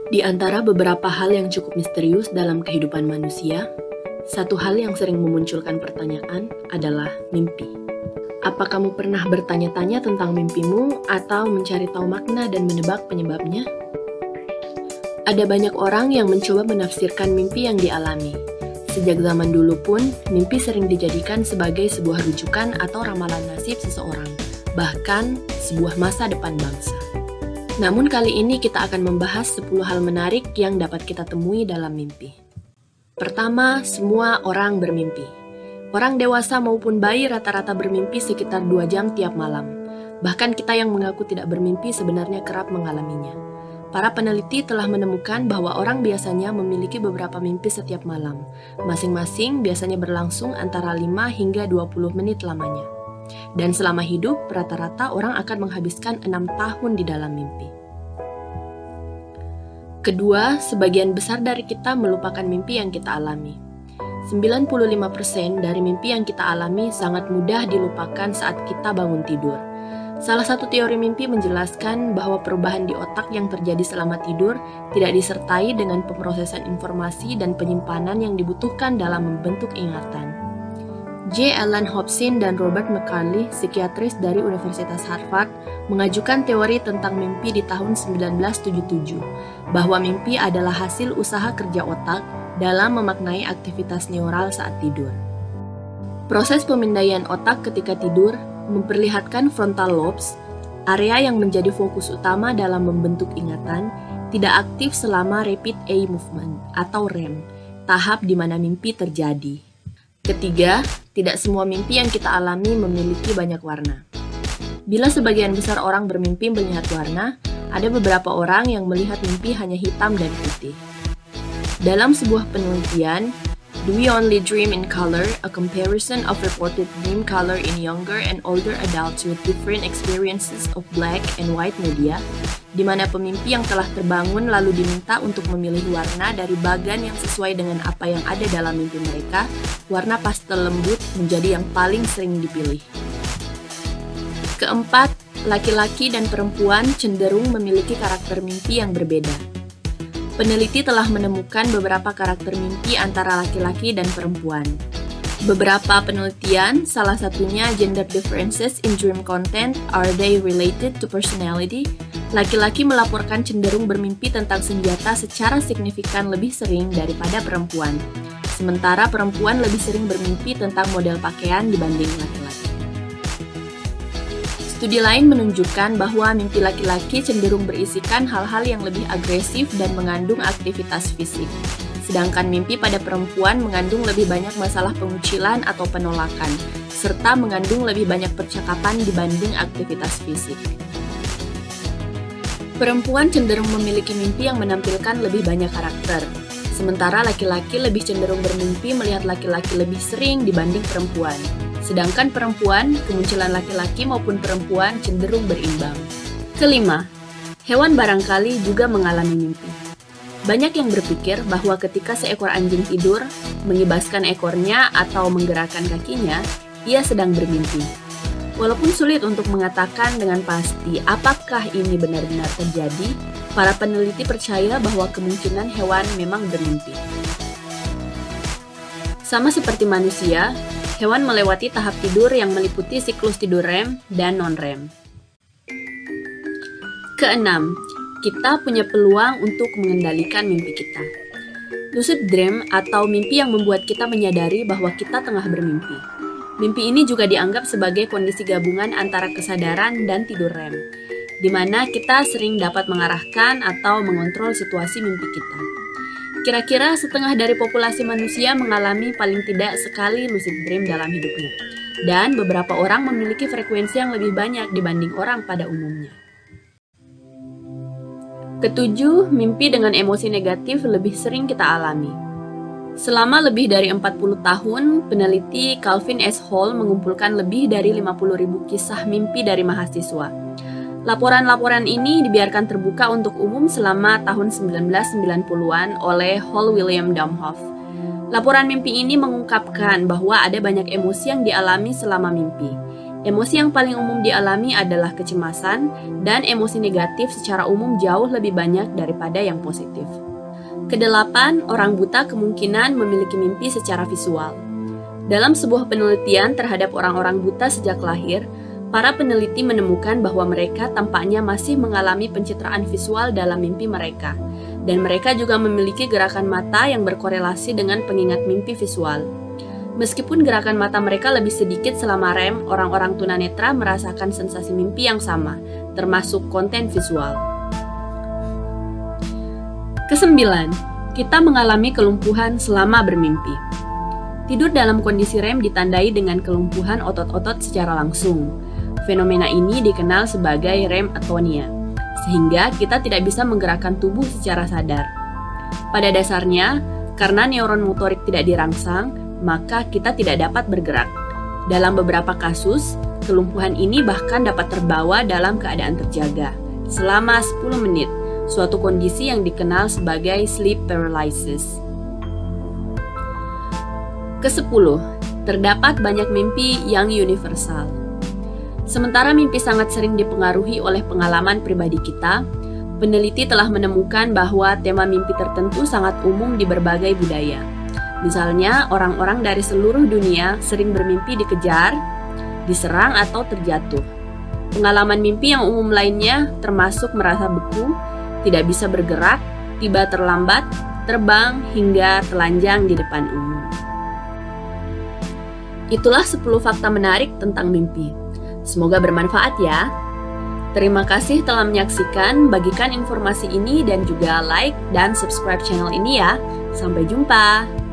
Di antara beberapa hal yang cukup misterius dalam kehidupan manusia, satu hal yang sering memunculkan pertanyaan adalah mimpi. Apa kamu pernah bertanya-tanya tentang mimpimu atau mencari tahu makna dan menebak penyebabnya? Ada banyak orang yang mencoba menafsirkan mimpi yang dialami. Sejak zaman dulu pun, mimpi sering dijadikan sebagai sebuah rujukan atau ramalan nasib seseorang, bahkan sebuah masa depan bangsa. Namun kali ini kita akan membahas 10 hal menarik yang dapat kita temui dalam mimpi. Pertama, semua orang bermimpi. Orang dewasa maupun bayi rata-rata bermimpi sekitar 2 jam tiap malam. Bahkan kita yang mengaku tidak bermimpi sebenarnya kerap mengalaminya. Para peneliti telah menemukan bahwa orang biasanya memiliki beberapa mimpi setiap malam. Masing-masing biasanya berlangsung antara 5 hingga 20 menit lamanya. Dan selama hidup, rata-rata orang akan menghabiskan 6 tahun di dalam mimpi. Kedua, sebagian besar dari kita melupakan mimpi yang kita alami. 95% dari mimpi yang kita alami sangat mudah dilupakan saat kita bangun tidur. Salah satu teori mimpi menjelaskan bahwa perubahan di otak yang terjadi selama tidur tidak disertai dengan pemrosesan informasi dan penyimpanan yang dibutuhkan dalam membentuk ingatan. J. Allen Hobson dan Robert McCarley, psikiatris dari Universitas Harvard, mengajukan teori tentang mimpi di tahun 1977, bahwa mimpi adalah hasil usaha kerja otak dalam memaknai aktivitas neural saat tidur. Proses pemindaian otak ketika tidur memperlihatkan frontal lobes, area yang menjadi fokus utama dalam membentuk ingatan, tidak aktif selama rapid eye movement atau REM, tahap di mana mimpi terjadi. Ketiga, tidak semua mimpi yang kita alami memiliki banyak warna. Bila sebagian besar orang bermimpi melihat warna, ada beberapa orang yang melihat mimpi hanya hitam dan putih. Dalam sebuah penelitian, Do We Only Dream in Color? A comparison of reported dream color in younger and older adults with different experiences of black and white media, di mana pemimpi yang telah terbangun lalu diminta untuk memilih warna dari bagan yang sesuai dengan apa yang ada dalam mimpi mereka, warna pastel lembut menjadi yang paling sering dipilih. Keempat, laki-laki dan perempuan cenderung memiliki karakter mimpi yang berbeda. Peneliti telah menemukan beberapa karakter mimpi antara laki-laki dan perempuan. Beberapa penelitian, salah satunya gender differences in dream content, are they related to personality? Laki-laki melaporkan cenderung bermimpi tentang senjata secara signifikan lebih sering daripada perempuan. Sementara perempuan lebih sering bermimpi tentang model pakaian dibanding laki-laki. Studi lain menunjukkan bahwa mimpi laki-laki cenderung berisikan hal-hal yang lebih agresif dan mengandung aktivitas fisik. Sedangkan mimpi pada perempuan mengandung lebih banyak masalah pengucilan atau penolakan, serta mengandung lebih banyak percakapan dibanding aktivitas fisik. Perempuan cenderung memiliki mimpi yang menampilkan lebih banyak karakter, sementara laki-laki lebih cenderung bermimpi melihat laki-laki lebih sering dibanding perempuan. Sedangkan perempuan, kemunculan laki-laki maupun perempuan cenderung berimbang. Kelima, hewan barangkali juga mengalami mimpi. Banyak yang berpikir bahwa ketika seekor anjing tidur, mengibaskan ekornya atau menggerakkan kakinya, ia sedang bermimpi. Walaupun sulit untuk mengatakan dengan pasti apakah ini benar-benar terjadi, para peneliti percaya bahwa kemungkinan hewan memang bermimpi. Sama seperti manusia, hewan melewati tahap tidur yang meliputi siklus tidur REM dan non-REM. Keenam, kita punya peluang untuk mengendalikan mimpi kita. Lucid dream atau mimpi yang membuat kita menyadari bahwa kita tengah bermimpi. Mimpi ini juga dianggap sebagai kondisi gabungan antara kesadaran dan tidur REM, di mana kita sering dapat mengarahkan atau mengontrol situasi mimpi kita. Kira-kira setengah dari populasi manusia mengalami paling tidak sekali lucid dream dalam hidupnya, dan beberapa orang memiliki frekuensi yang lebih banyak dibanding orang pada umumnya. Ketujuh, mimpi dengan emosi negatif lebih sering kita alami. Selama lebih dari 40 tahun, peneliti Calvin S. Hall mengumpulkan lebih dari 50.000 kisah mimpi dari mahasiswa. Laporan-laporan ini dibiarkan terbuka untuk umum selama tahun 1990-an oleh Hall William Domhoff. Laporan mimpi ini mengungkapkan bahwa ada banyak emosi yang dialami selama mimpi. Emosi yang paling umum dialami adalah kecemasan, dan emosi negatif secara umum jauh lebih banyak daripada yang positif. Kedelapan, orang buta kemungkinan memiliki mimpi secara visual. Dalam sebuah penelitian terhadap orang-orang buta sejak lahir, para peneliti menemukan bahwa mereka tampaknya masih mengalami pencitraan visual dalam mimpi mereka, dan mereka juga memiliki gerakan mata yang berkorelasi dengan pengingat mimpi visual. Meskipun gerakan mata mereka lebih sedikit selama REM, orang-orang tunanetra merasakan sensasi mimpi yang sama, termasuk konten visual. Kesembilan, kita mengalami kelumpuhan selama bermimpi. Tidur dalam kondisi REM ditandai dengan kelumpuhan otot-otot secara langsung. Fenomena ini dikenal sebagai REM atonia, sehingga kita tidak bisa menggerakkan tubuh secara sadar. Pada dasarnya, karena neuron motorik tidak dirangsang, maka kita tidak dapat bergerak. Dalam beberapa kasus, kelumpuhan ini bahkan dapat terbawa dalam keadaan terjaga selama 10 menit, suatu kondisi yang dikenal sebagai sleep paralysis. Ke-10, terdapat banyak mimpi yang universal. Sementara mimpi sangat sering dipengaruhi oleh pengalaman pribadi kita, peneliti telah menemukan bahwa tema mimpi tertentu sangat umum di berbagai budaya. Misalnya, orang-orang dari seluruh dunia sering bermimpi dikejar, diserang, atau terjatuh. Pengalaman mimpi yang umum lainnya termasuk merasa beku, tidak bisa bergerak, tiba terlambat, terbang, hingga telanjang di depan umum. Itulah 10 fakta menarik tentang mimpi. Semoga bermanfaat ya. Terima kasih telah menyaksikan, bagikan informasi ini dan juga like dan subscribe channel ini ya. Sampai jumpa.